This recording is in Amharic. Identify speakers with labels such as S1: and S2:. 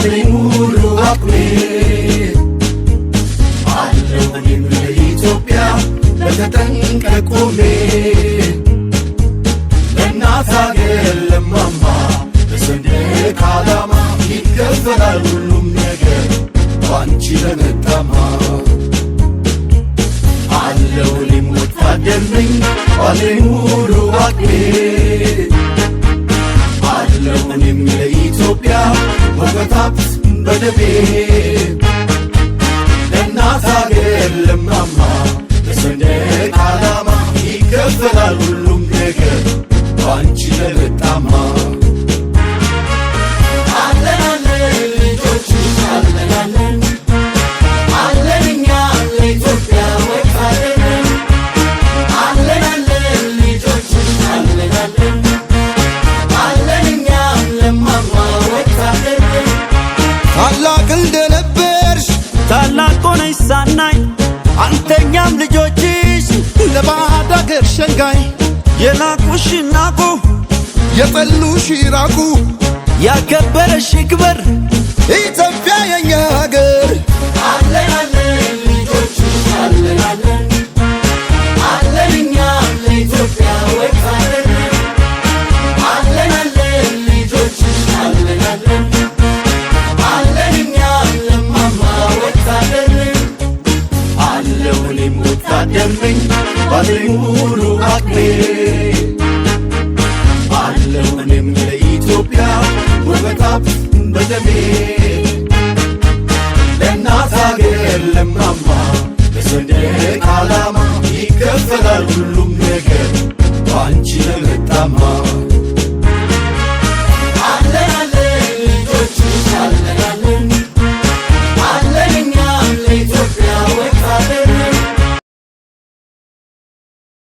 S1: ባለኝ ሙሉ አቅሜ አለው እኔም ለኢትዮጵያ በተጠንቀቅ ቆሜ ለእናት አገር ለማማ በሰንደቅ ዓላማ ይከፈላል ሁሉም ነገር ባንቺ ለመጣማ አለው እኔም ወታደር ነኝ ባለኝ ሙሉ አቅሜ አለው እኔም ለኢትዮጵያ ወገታት በደሜ ለእናት አገር ለማማ በሰንደቅ ዓላማ ይከፈላል ሁሉም ነገር ባንቺ ለመጣማ አለን አለን ልጆችሽ አለን አለን አለን እኛ ለኢትዮጵያ ወታደር ነን አለን አለን ልጆችሽ አለን አለን አለን እኛ ለማማ ወታደር ነን
S2: ታላቅ እንደነበርሽ
S3: ታላቅ ሆነሽ ሳናይ አንተኛም ልጆችሽ
S2: ለባዕድ አገር ሸንጋይ
S3: የናቁሽ ናቁ
S2: የጠሉሽ ይራቁ
S3: ያከበረሽ ይክበር
S2: ኢትዮጵያ የኛ አገር
S1: አለን አለን ልጆችሽ አለን አለን አለን እኛ ለኢትዮጵያ ወታደር ነን አለን አለን ልጆችሽ አለን አለን አለን እኛ ለማማ ወታደር ነን አለው እኔም ወታደር ነኝ ባለኝ ሙሉ አቅሜ አለው እኔም ለኢትዮጵያ ወገታት በደሜ ለእናት አገር ለማማ በሰንደቅ ዓላማ ይከፈላል ሁሉም ነገር ባንቺ ለመጣማ